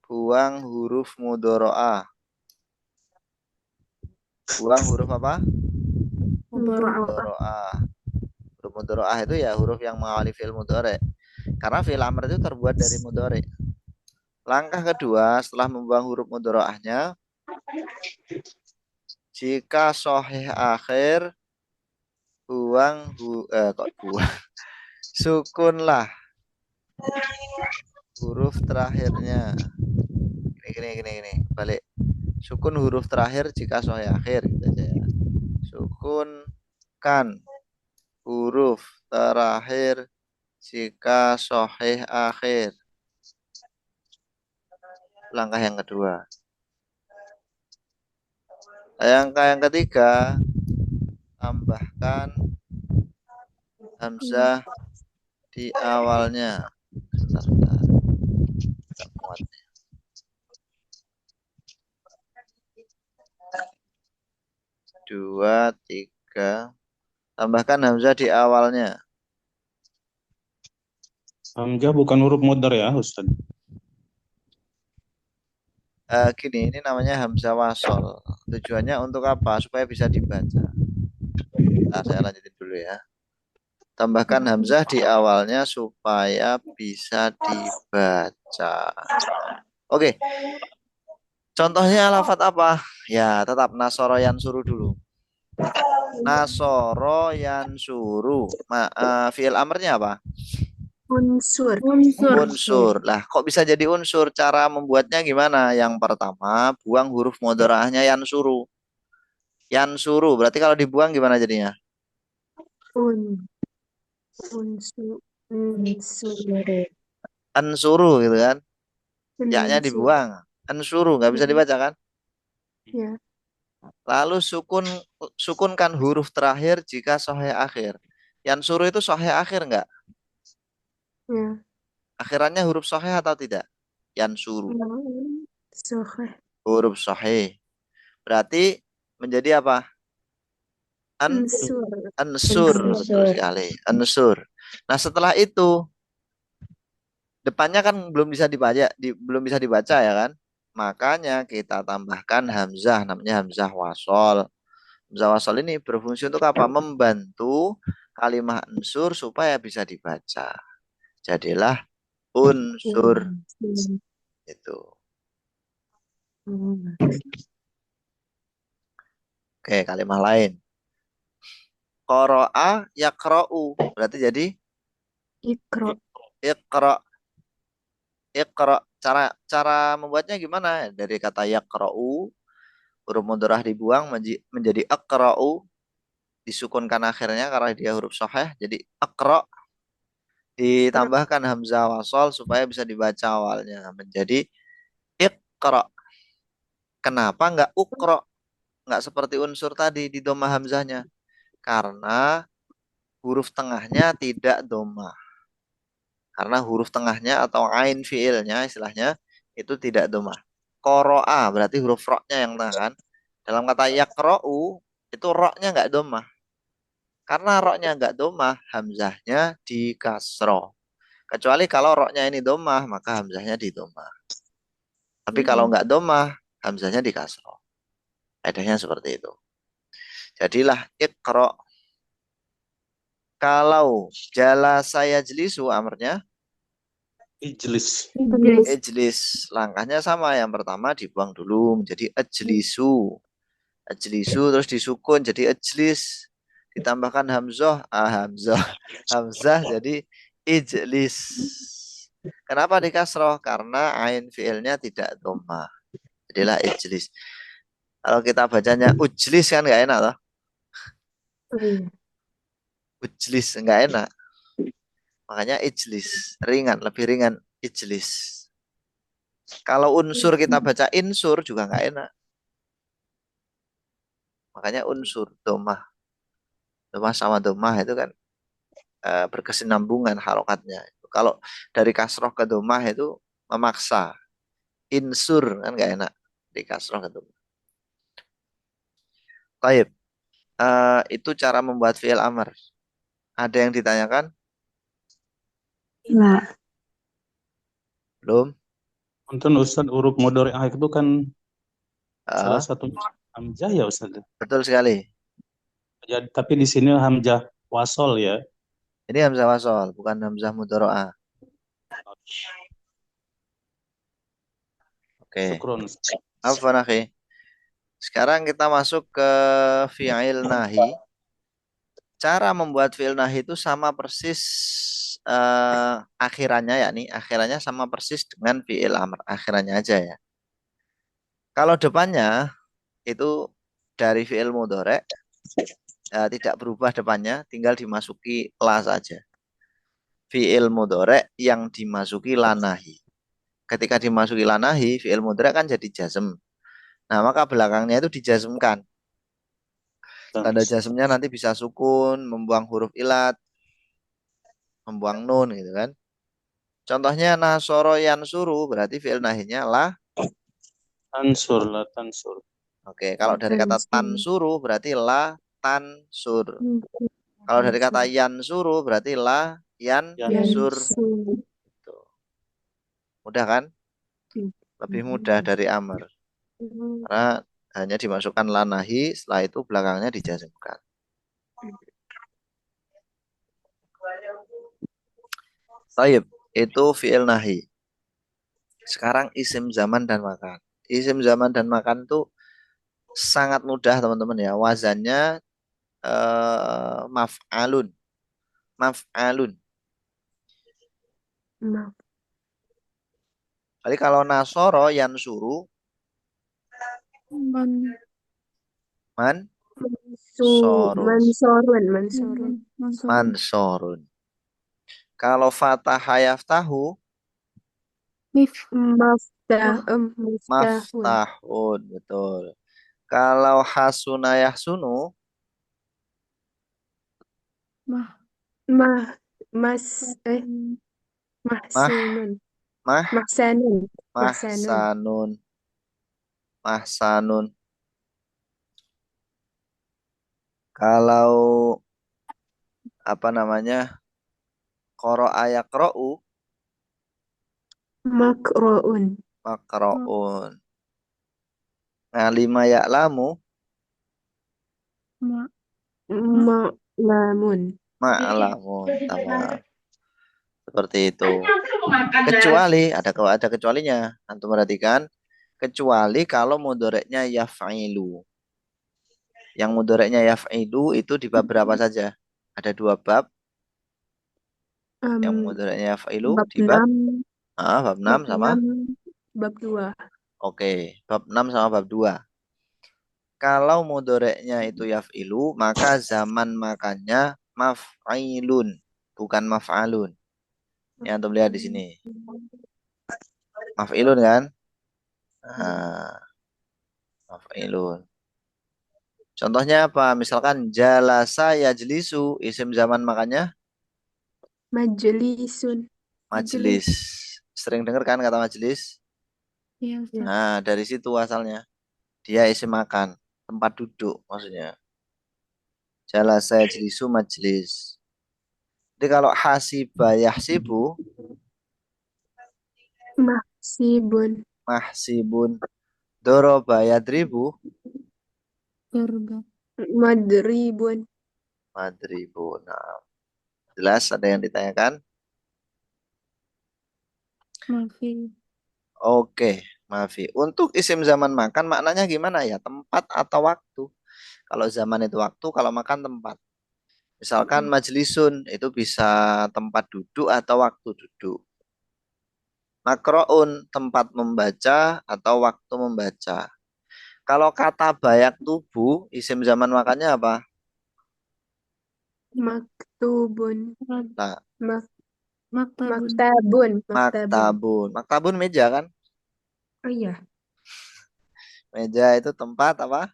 buang huruf mudhoro'ah. Buang huruf apa? Mudhoro'ah. Huruf mudhoro'ah itu ya huruf yang mengawali fi'il mudhari'. Karena fi'il amr itu terbuat dari mudhari'. Langkah kedua, setelah membuang huruf mudhoro'ahnya, jika sahih akhir, sukunlah huruf terakhirnya. Gini. Balik. Sukun huruf terakhir jika sahih akhir gitu aja ya. Sukunkan huruf terakhir jika sahih akhir. Langkah yang kedua. Langkah yang ketiga, tambahkan hamzah di awalnya. Bentar. Agak muat nih. Dua, tiga. Tambahkan hamzah di awalnya. Hamzah bukan huruf mudhar ya, Ustaz. Gini, ini namanya hamzah wasol. Tujuannya untuk apa? Supaya bisa dibaca. Nah, saya lanjutin dulu ya. Tambahkan hamzah di awalnya supaya bisa dibaca. Oke. Contohnya lafadz apa? Ya, tetap nasoro yansuru dulu. Nasoro yansuru. Fi'il amrnya apa? Unsur. Unsur. Lah, kok bisa jadi unsur? Cara membuatnya gimana? Yang pertama, buang huruf mudhorahnya yansuru. Yansuru. Berarti kalau dibuang gimana jadinya? Unsur. Ansuru gitu kan? Ya-nya dibuang. Ansuru nggak bisa dibaca kan? Ya. Lalu sukunkan huruf terakhir jika sahih akhir. Yansuru itu sahih akhir nggak? Ya. Akhirannya huruf sahih atau tidak? Yansuru. Sahih. Huruf sahih. Berarti menjadi apa? Unsur. Ansur. Betul sekali. Ansur. Nah, setelah itu depannya kan belum bisa dibaca ya kan? Makanya kita tambahkan hamzah, namanya hamzah wasol. Hamzah wasal ini berfungsi untuk apa? Membantu kalimah unsur supaya bisa dibaca. Jadilah unsur itu. Oke, kalimah lain. Qara'a yaqra'u. Berarti jadi Ikro. iqra. Iqra. Cara membuatnya gimana? Dari kata yaqra'u, huruf mudharah dibuang menjadi aqra'u, disukunkan akhirnya karena dia huruf shahih jadi aqra, ditambahkan hamzah wasal supaya bisa dibaca awalnya menjadi iqra. Kenapa nggak ukra? Nggak seperti unsur tadi di doma hamzahnya. Karena huruf tengahnya tidak doma. Karena huruf tengahnya atau ain fiilnya istilahnya itu tidak doma. Qoro'a berarti huruf roknya yang tengah kan. Dalam kata yaqra'u itu roknya nggak doma. Karena roknya nggak doma, hamzahnya di kasro. Kecuali kalau roknya ini doma, maka hamzahnya di doma. Tapi kalau nggak doma, hamzahnya di kasro. Kaidahnya seperti itu. Jadilah iqra. Kalau jala saya jelisu amarnya Ijlis. ijlis. Langkahnya sama. Yang pertama dibuang dulu menjadi ajlisu. Ajlisu terus disukun jadi ajlis. Ditambahkan hamzah, hamzah jadi ijlis. Kenapa di kasroh? Karena ain fiilnya tidak dhamma. Jadilah ijlis. Kalau kita bacanya ujlis kan nggak enak toh? Ujlis nggak enak. Makanya ijlis, ringan, lebih ringan ijlis. Kalau unsur kita baca insur juga nggak enak. Makanya unsur, domah. Domah sama domah itu kan berkesinambungan harokatnya. Kalau dari kasroh ke domah itu memaksa. Insur kan nggak enak di kasroh ke domah. Taib. Itu cara membuat fi'il amr. Ada yang ditanyakan? Enggak. Belum? Untuk Ustaz huruf mudhari itu kan salah Ah, satunya hamzah ya Ustaz. betul sekali. Jadi, tapi di sini hamzah wasol ya. Ini hamzah wasol, bukan hamzah mudharaah. Oke. Syukron. Afwan akhi. Sekarang kita masuk ke fi'il nahi. Cara membuat fi'il nahi itu sama persis akhirannya, yakni akhirannya sama persis dengan fi'il amr. Akhirannya aja ya. Kalau depannya itu dari fi'il mudhari tidak berubah depannya, tinggal dimasuki la saja. Fi'il mudhari yang dimasuki lanahi. Ketika dimasuki lanahi, fi'il mudhari kan jadi jazm. Nah, maka belakangnya itu dijazmkan. Tanda jazmnya nanti bisa sukun, membuang huruf ilat, membuang nun gitu kan. Contohnya nasoro yansuru berarti fi'il nahinya la. Tansur lah, tansur. Oke, kalau dari kata tansuru berarti la tansur. Kalau dari kata yansuru berarti la yansur. Tuh. Mudah kan? Lebih mudah dari amr. Karena hanya dimasukkan lanahi, setelah itu belakangnya dijazmkan. Taib, itu fi'il nahi. Sekarang isim zaman dan makan. Isim zaman dan makan itu sangat mudah teman-teman ya. Wazannya maf'alun. Maf'alun. Jadi kalau nasoro yansuru Man. man Mansorun. mansorun. Kalau fatah yaftahu maftahun, betul. Kalau hasuna yahsunu Mahsunun. mah Mahsanun. mahsanun. Mahsanun. Kalau apa namanya? Qara'a yaqra'u Makroun. maqra'un. Ngalima ya'lamu Ma. Ma'lamun. Ma'lamun. Tamam. Seperti itu. Kecuali ada kecualinya. Antum perhatikan. Kecuali kalau mudoreknya yaf'ilu. Yang mudoreknya yaf'ilu itu di bab berapa saja? Ada 2 bab. Yang mudoreknya yaf'ilu Bab di bab 6, bab 6 bab sama 6, bab 2. Oke, bab 6 sama bab 2. Kalau mudoreknya itu yaf'ilu, maka zaman makannya maf'ilun, bukan maf'alun. Yang antum lihat di sini. Maf'ilun kan? Maf'ilun. Contohnya apa? Misalkan jalasa yajlisu, isim zaman makannya Majlisun. majlis. Sering dengar kan kata majlis? Iya, Ustaz. Nah, dari situ asalnya. Dia isim makan, tempat duduk maksudnya. Jalasa yajlisu majlis. Jadi kalau hasiba yahsibu, Mahsibun. mahsibun, doroba yadribu, Darba. Madribun. madribu. Nah, jelas ada yang ditanyakan? Mafi. Oke, maafi. Untuk isim zaman makan maknanya gimana ya? Tempat atau waktu? Kalau zaman itu waktu, kalau makan tempat. Misalkan majlisun itu bisa tempat duduk atau waktu duduk. Makroun tempat membaca atau waktu membaca. Kalau kata bayak tubuh, isim zaman makannya apa? Maktubun. Nah, Mak Maktabun. maktabun. Maktabun. maktabun. Maktabun meja kan? Oh iya, Meja itu tempat apa?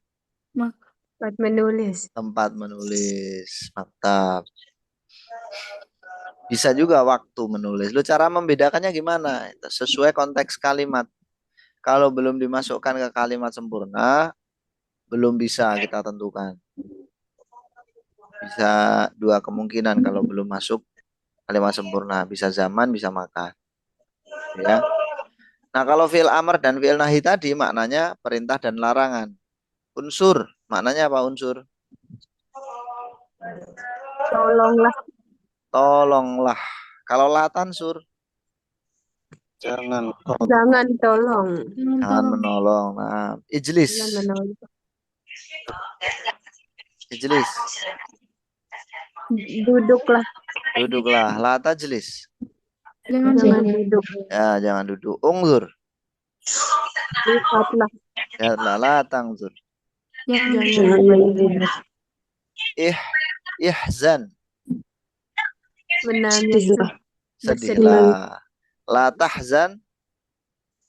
Mak. buat menulis. Tempat menulis. Maktab. Bisa juga waktu menulis. Lu cara membedakannya gimana? Sesuai konteks kalimat. Kalau belum dimasukkan ke kalimat sempurna, belum bisa kita tentukan. Bisa 2 kemungkinan kalau belum masuk kalimat sempurna. Bisa zaman, bisa makan. Ya. Nah, kalau fi'il amr dan fi'il nahi tadi maknanya perintah dan larangan. Unsur, maknanya apa unsur? Tolonglah. Tolonglah. Kalau la tansur, Jangan Jangan tolong. Jangan jangan tolong. menolong. Nah, ijlis. Jangan menolong. Ijlis. Duduklah. Duduklah. La tajlis. Jangan Jangan duduk. duduk. Ya, jangan duduk. Ungzur. Lihatlah. Ya, la tangzur. Jangan Jangan melihat. Ihzan. Menangis. Bersedih. Sedihlah. La tahzan.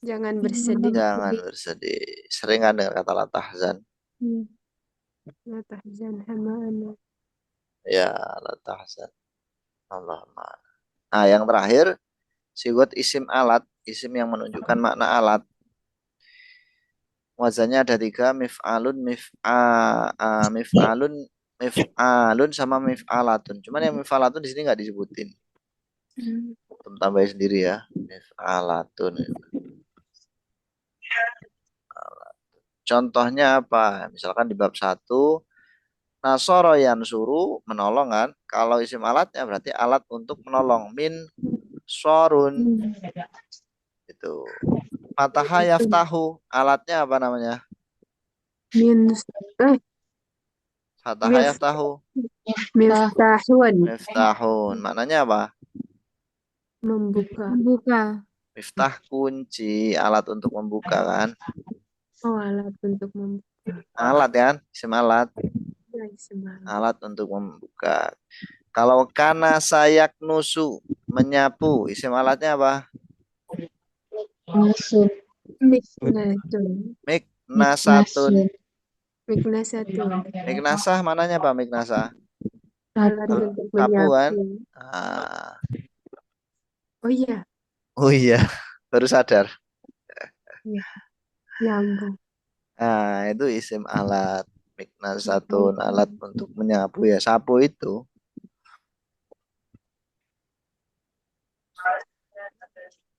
Jangan bersedih. Jangan bersedih. Sering kan dengar kata la tahzan. Iya. La tahzan hamana. Ya, la tahzan. Allahumma. Nah, yang terakhir, sigot isim alat. Isim yang menunjukkan makna alat. Wazannya ada 3, mif'alun sama mif'alatun. Cuman yang mif'alatun di sini nggak disebutin. Tambahin sendiri ya. Mif'alatun. Contohnya apa? Misalkan di bab 1, nasoro yansuru, menolong kan. Kalau isim alatnya berarti alat untuk menolong. Min sorun. Itu. Fataha yaftahu. Alatnya apa namanya? Fataha Mif- yaftahu. Miftahun. Miftahun. Maknanya apa? Membuka. Membuka. Miftah kunci. Alat untuk membuka kan. Oh, alat untuk membuka. Alat kan? Isim alat. Semangat. Alat untuk membuka. Kalau kana sayak nusu. Menyapu. Isim alatnya apa? Musuh. Miknatun. Miknasatun. Miknasatun. Miknasah mananya apa miknasah? Alat untuk Sapu kan? menyapu. Ah. Oh iya, Oh iya, baru sadar. nyambung. Nah, itu isim alat. Miknasatun, alat untuk menyapu ya. Sapu itu.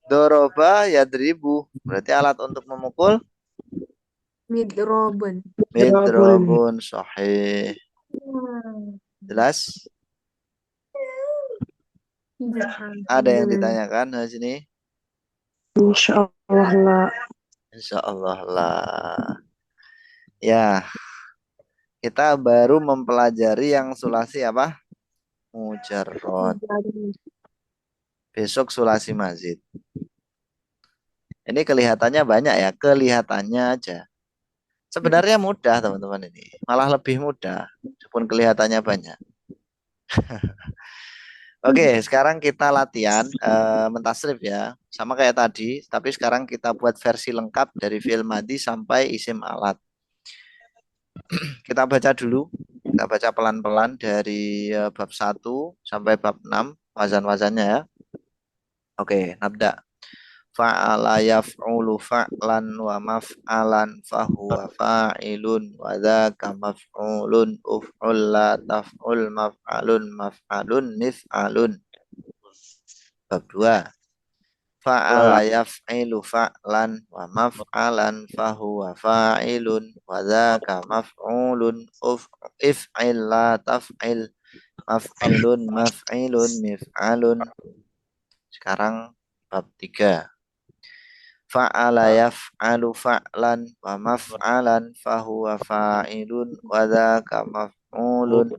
Doroba yadribu. Berarti alat untuk memukul. Midrobun. Midrobun sahih. Jelas? Ada yang ditanyakan di sini? Insya Allah lah. Insya Allah lah. Ya, kita baru mempelajari yang sulasi apa? Mujarrad. Besok sulasi mazid. Ini kelihatannya banyak ya, kelihatannya aja. Sebenarnya mudah teman-teman ini, malah lebih mudah, meskipun kelihatannya banyak. Oke, sekarang kita latihan mentasrif ya, sama kayak tadi, tapi sekarang kita buat versi lengkap dari fi'il madhi sampai isim alat. Kita baca dulu, kita baca pelan-pelan dari bab 1 sampai bab 6, wazan-wazannya ya. Oke, nabda. Fa'ala yaf'ulu fa'lan wa maf'alan fahuwa fa'ilun wa dzaka maf'ulun uf'ul la taf'ul maf'alun maf'alun mif'alun. Bab 2. Fa'ala yaf'ilu fa'lan wa maf'alan fahuwa fa'ilun wa dzaka maf'ulun if'il la taf'il maf'ilun maf'ilun mif'alun. Sekarang bab 3. Fa'ala yaf'alu fa'lan wa maf'alan fahuwa fa'ilun wa dzaka maf'ulun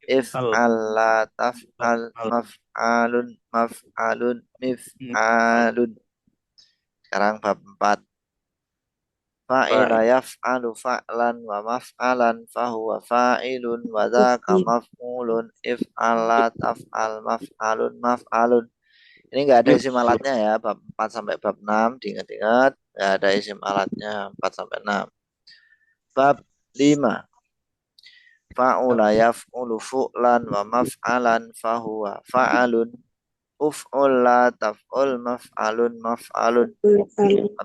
if'al la taf'al maf'alun maf'alun mif'alun. Sekarang bab 4. Fa'ila yaf'alu fa'lan wa maf'alan fahuwa fa'ilun wa dzaka maf'ulun if'al la taf'al maf'alun maf'alun. Ini enggak ada isim alatnya ya, bab 4 sampai bab 6, diingat-ingat, enggak ada isim alatnya 4 sampai 6. Bab 5. Fa'ula yaf'ulu fu'lan wa maf'alan fahuwa fa'alun uf'ul la taf'ul maf'alun maf'alun.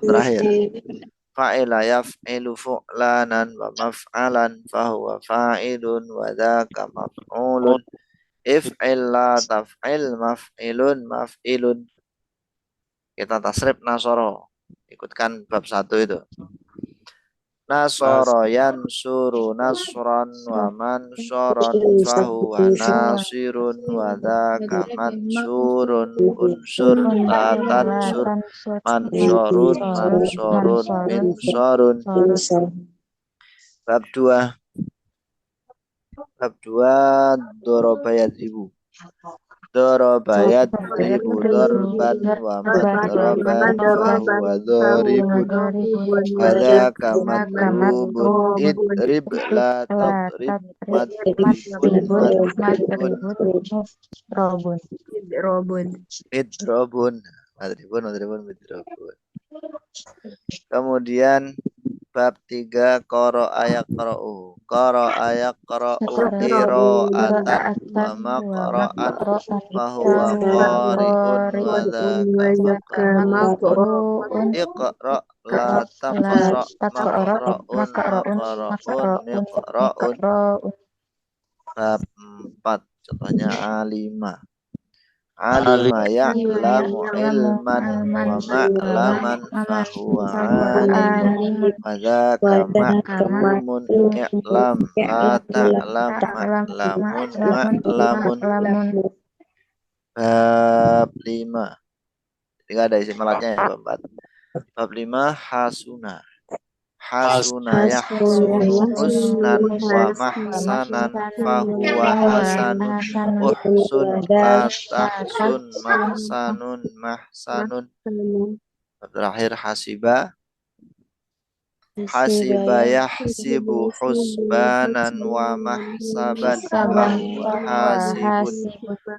Terakhir. Fa'ila yaf'ilu fu'lanan wa maf'alan fahuwa fa'ilun wa dzaka maf'ulun if'il la taf'il maf'ilun maf'ilun. Kita tasrif nasoro. Ikutkan bab 1 itu. Nasoro yansuru nasran wa mansuran fahuwa nasirun wa dzaka mansurun unsur la tansur mansurun mansurun minsurun. Bab 2. Bab 2 dorobayat ibu. Dorobayat ribu dorban wa madraban fahuwa doribun wa dzaka madrubun idrib la tadrib madribun Robun. idrobun madribun midrobun. Kemudian bab 3 qara ayak qara'u. Qara ayak qara'u qira'atan wa maqra'an fahuwa qari'un wa dzaka maqra'un iqra la taqra maqra'un maqra'un iqra'un. Bab 4 contohnya A5. Alima ya'lamu ilman wa ma'laman fahuwa alimun wa dzaka ma'lumun i'lam la ta'lam ma'lamun ma'lamun. Bab 5. Jadi ada isim alatnya ya bab 4. Bab 5 hasuna. Hasuna yahsunu husnan wa mahsanan fahuwa hasanun uhsun la tahsun mahsanun mahsanun. Terakhir hasiba. Hasiba yahsibu husbanan wa mahsaban fahuwa hasibun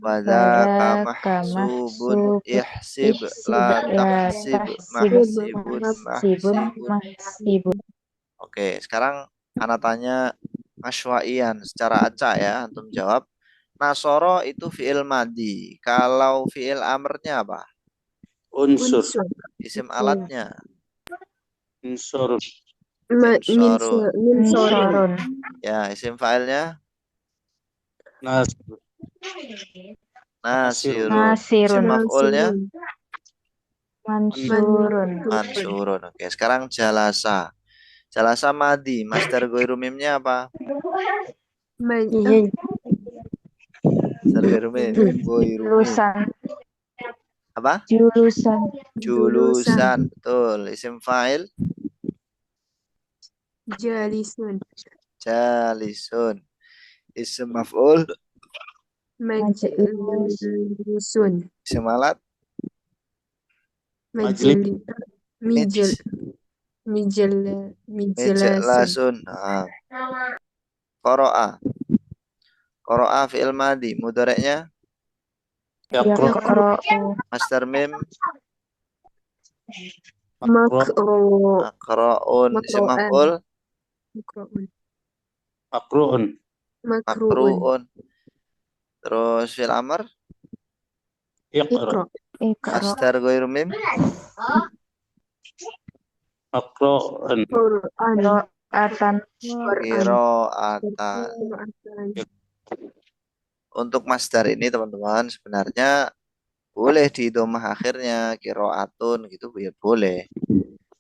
wa dzaka mahsubun ihsib la tahsib mahsibun mahsibun. Oke, sekarang anak tanya asywa'ian secara acak ya, antum jawab. Nasoro itu fi'il madhi. Kalau fi'il amrnya apa? Unsur. Isim alatnya. Unsur. Minsorun. Ya, isim fa'ilnya Nasir. nasirun. Isim maf'ulnya mansurun. Oke, sekarang jalasa. Jalasa madhi. Masdar ghairu mimnya apa? Master Goirumim. Jurusan. Apa? Jurusan. Julusan. Betul. Isim fa'il. Jalisun. Jalisun. Isim maf'ul. Majlisun. Isim alat. Majli. Mijel. Mijel. Mijelasun. Mijlasun. Nah. Qara'a. Qara'a fi'il madi. Mudhari'nya Yaqra. Yaqra'u. Master mim. Makro. Aqra'un. Isim Makro'an. maf'ul. Makro'un. Makru'un. Makru'un. Makru'un. Terus fi'il amr. Iqra. Ikro. Master Goirumim. Maqru'un. Quran. Qira'atan. Quran. Qira'atan. Quran. Untuk masdar ini teman-teman sebenarnya boleh di domah akhirnya qiraatun gitu ya boleh.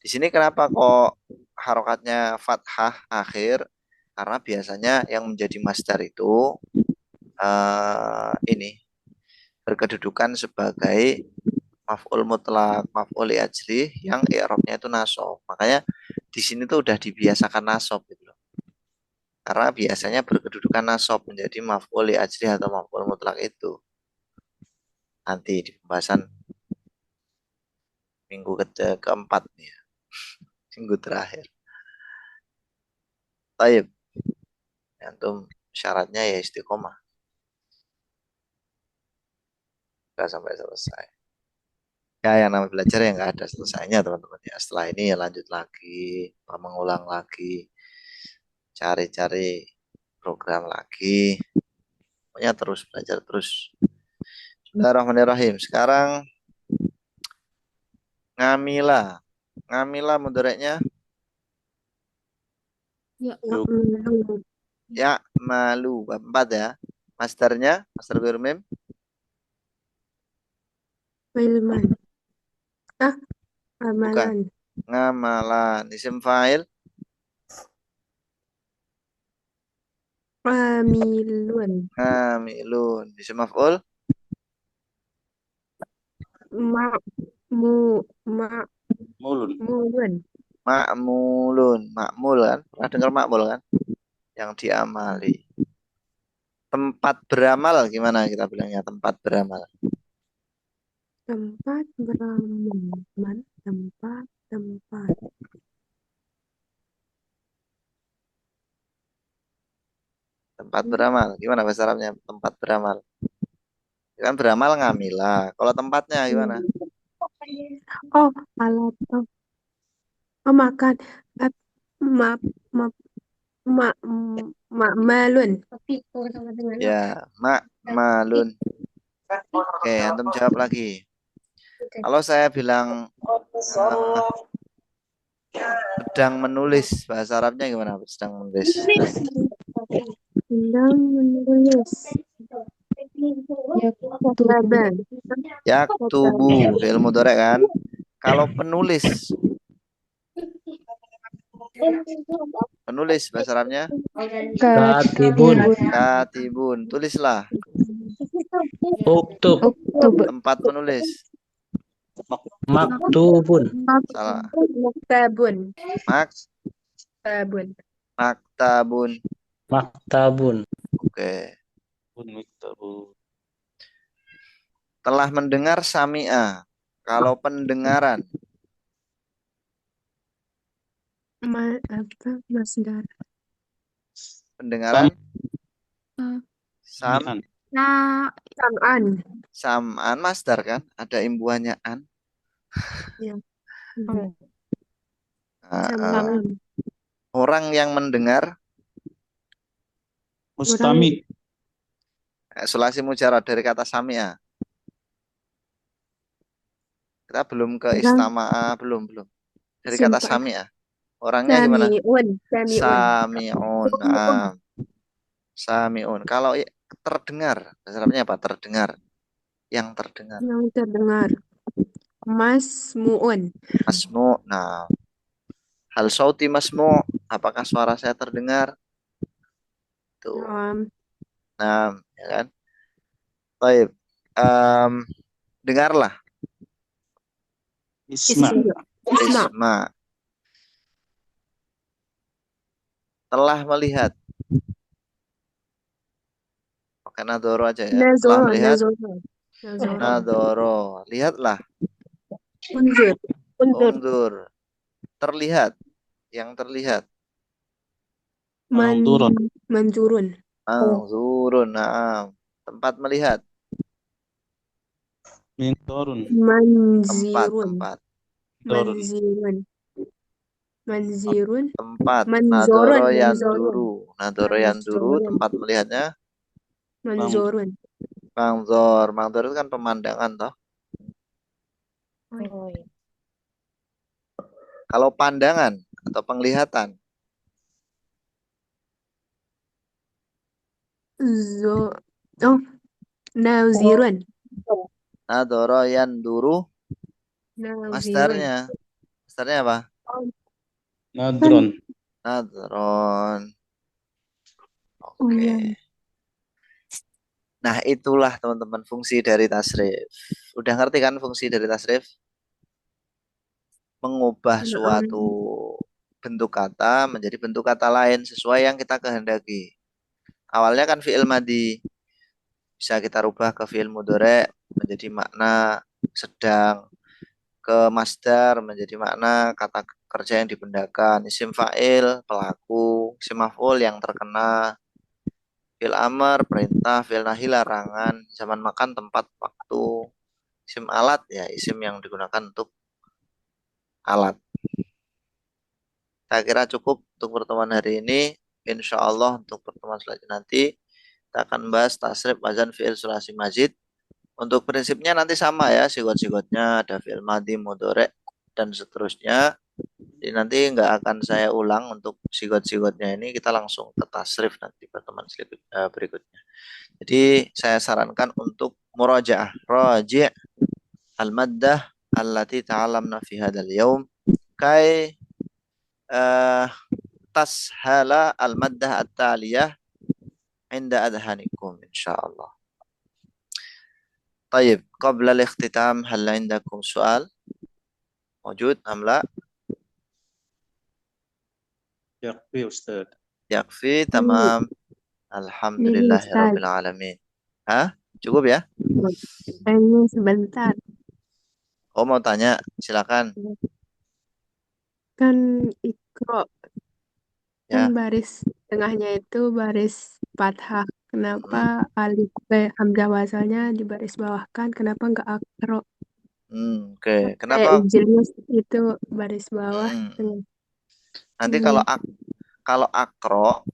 Di sini kenapa kok harokatnya fathah akhir? Karena biasanya yang menjadi masdar itu ini berkedudukan sebagai maf'ul mutlak, maf'ul li ajlih yang i'rabnya itu nasab. Makanya di sini tuh udah dibiasakan nasab gitu loh. Karena biasanya berkedudukan nasab menjadi maf'ul li ajlih atau maf'ul mutlak itu. Nanti di pembahasan minggu keempat nih ya. Minggu terakhir. Baik. Antum syaratnya ya istiqomah. Nggak sampai selesai. Ya yang namanya belajar ya nggak ada selesainya teman-teman ya. Setelah ini ya lanjut lagi, mengulang lagi, cari-cari program lagi. Pokoknya terus belajar terus. Bismillahirrahmanirrahim. Sekarang ngamila. Ngamila mudhari'nya Ya, ya malu. Bab 4 ya. Masternya, master Goirumim. Ilman. Bukan. Amalan. Ngamalan. Isim fa'il. Amilun. Ngamilun. Isim maf'ul. Mulun. Mulun. Ma'mulun. Ma'mul kan. Pernah dengar ma'mul kan? Yang diamali. Tempat beramal gimana kita bilangnya? Tempat beramal. Tempat beramal. Tempat. Tempat beramal. Gimana bahasa Arabnya? Tempat beramal. Kan beramal ngamila. Kalau tempatnya gimana? Oh, alat. Oh, makan. Ma, ma, malun. Ya, ma'malun. Oke, antum jawab lagi. Kalau saya bilang sedang menulis, bahasa Arabnya gimana? Sedang menulis. Sedang menulis. Kataban. Yaktubu, fi'il mudhari' kan? Kalau penulis, bahasa Arabnya Katibun. katibun, tulislah. Uktub. Uktub. Tempat menulis. Maktubun. Salah. Maktabun. Maktabun. Maktabun. Oke. Maktabun. Telah mendengar sami'a. Kalau pendengaran. Masdar. Pendengaran. Sami'an. nah, Sam'an. Sam'an masdar kan? Ada imbuhannya an. Ya. Nah, orang yang mendengar. Mustami. Sulasi mujarad dari kata sami'a. Kita belum ke istama'a, belum. Dari kata sami'a. Orangnya gimana? Sami'un. Sami'un. Kalau terdengar, bahasa Arabnya apa? Terdengar. Yang terdengar. Yang terdengar. Masmu'un. Masmu'. Nah, hal sauti masmu'. Apakah suara saya terdengar? Tuh. Nah, ya kan? Taib. Em, dengarlah. Isma. Isma. Isma. Telah melihat. Pakai nadoro aja ya. Telah Nazoro. melihat. Nazoro. Nazoro. Nadoro. Lihatlah. Unzur. Unzur. Ungdur. Terlihat. Yang terlihat. Man, Manzurun. manzurun. Manzurun. Naam. Tempat melihat. Minzurun. Tempat. Manzirun. Tempat. Dorun. Manzirun. Manzirun. Tempat. Manzorun. Nadoro Manzorun. yanduru. Nadoro yanduru. Manzorun. Tempat melihatnya. Manzorun. Mangzor. Mangzor itu kan pemandangan toh. Oh, iya. Kalau pandangan atau penglihatan. Oh, nazirun. Nadoro yanduru. Nazirun. Masdarnya. Masdarnya apa? Nadron. Nadron. Oh, Oke. iya. Nah, itulah teman-teman fungsi dari tasrif. Udah ngerti kan fungsi dari tasrif? Mengubah suatu bentuk kata menjadi bentuk kata lain sesuai yang kita kehendaki. Awalnya kan fi'il madi. Bisa kita rubah ke fi'il mudhari menjadi makna sedang. Ke masdar menjadi makna kata kerja yang dibendakan. Isim fa'il, pelaku. Isim maf'ul yang terkena. Fi'il amr, perintah. Fi'il nahi, larangan. Zaman makan, tempat, waktu. Isim alat, ya isim yang digunakan untuk alat. Saya kira cukup untuk pertemuan hari ini. Insya Allah untuk pertemuan selanjutnya nanti kita akan bahas tasrif, wazan, fi'il, sulasi, mazid. Untuk prinsipnya nanti sama ya, sigot-sigotnya ada fi'il madi, mudhari, dan seterusnya. Jadi nanti nggak akan saya ulang untuk sigot-sigotnya ini, kita langsung ke tasrif nanti pertemuan berikutnya. Jadi saya sarankan untuk murajaah, raji' al-maddah allati ta'alamna fi hadzal yaum kai tashala al-maddah at-taliyah inda adhanikum insyaallah. طيب قبل الاختتام هل عندكم سؤال موجود أم لا؟ Yakfi Ustaz. يكفي تمام الحمد لله رب العالمين. Hah? Cukup ya? Tanya sebentar. Oh mau tanya, silakan. Kan ikro, Ya. kan baris tengahnya itu baris fathah. Kenapa alif hamzah wasalnya di baris bawah kan? Kenapa nggak akro? Oke. Kayak Kenapa? ijlius itu baris bawah. Nanti kalau akro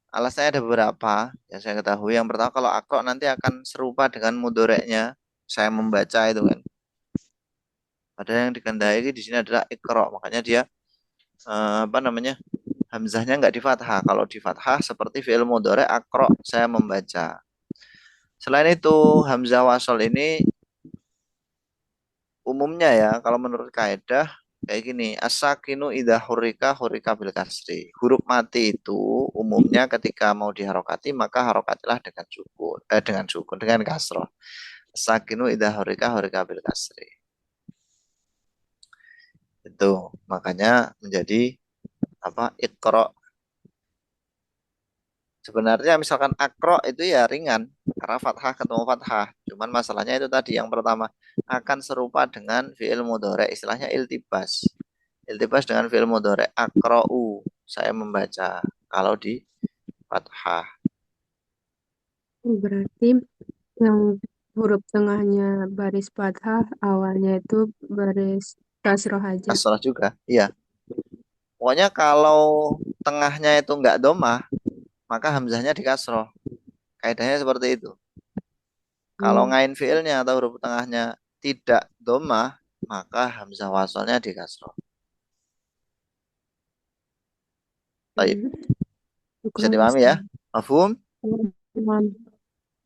alasannya ada beberapa yang saya ketahui. Yang pertama kalau akro nanti akan serupa dengan mudoreknya. Saya membaca itu kan. Padahal yang dikehendaki di sini adalah ikro. Makanya dia hamzahnya nggak di fathah. Kalau di fathah seperti fi'il mudhari akro saya membaca. Selain itu hamzah wasol ini umumnya ya kalau menurut kaidah kayak gini, as-sakinu idza hurrika bil kasri. Huruf mati itu umumnya ketika mau diharokati maka harokatilah dengan kasroh. As-sakinu idza hurrika bil kasri. Itu makanya menjadi iqra. Sebenarnya misalkan akro itu ya ringan karena fathah ketemu fathah. Cuman masalahnya itu tadi yang pertama akan serupa dengan fi'il mudhari, istilahnya iltibas. Iltibas dengan fi'il mudhari akra'u, saya membaca kalau di fathah. Berarti yang huruf tengahnya baris fathah, awalnya itu baris kasroh aja. Kasrah juga, iya. Pokoknya kalau tengahnya itu enggak domah, maka hamzahnya di kasroh. Kaidahnya seperti itu. Kalau ngain fi'ilnya atau huruf tengahnya tidak domah, maka hamzah wasalnya di kasroh. Baik. Bisa dipahami ya? Mafhum?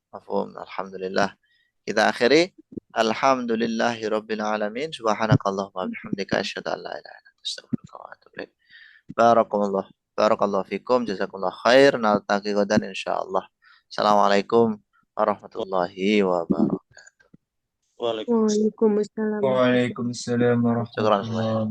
Mafhum. Alhamdulillah. Kita akhiri. Alhamdulillahirabbil alamin. Subhanakallahumma bihamdika asyhadu an la ilaha illa anta astaghfiruka wa atubu ilaik. Barakallah. Barakallahu fikum, jazakumullah khair. Naltaqi gadan insyaallah. Assalamualaikum warahmatullahi wabarakatuh. Waalaikumsalam. Waalaikumsalam. Waalaikumsalam Syukran semuanya. warahmatullahi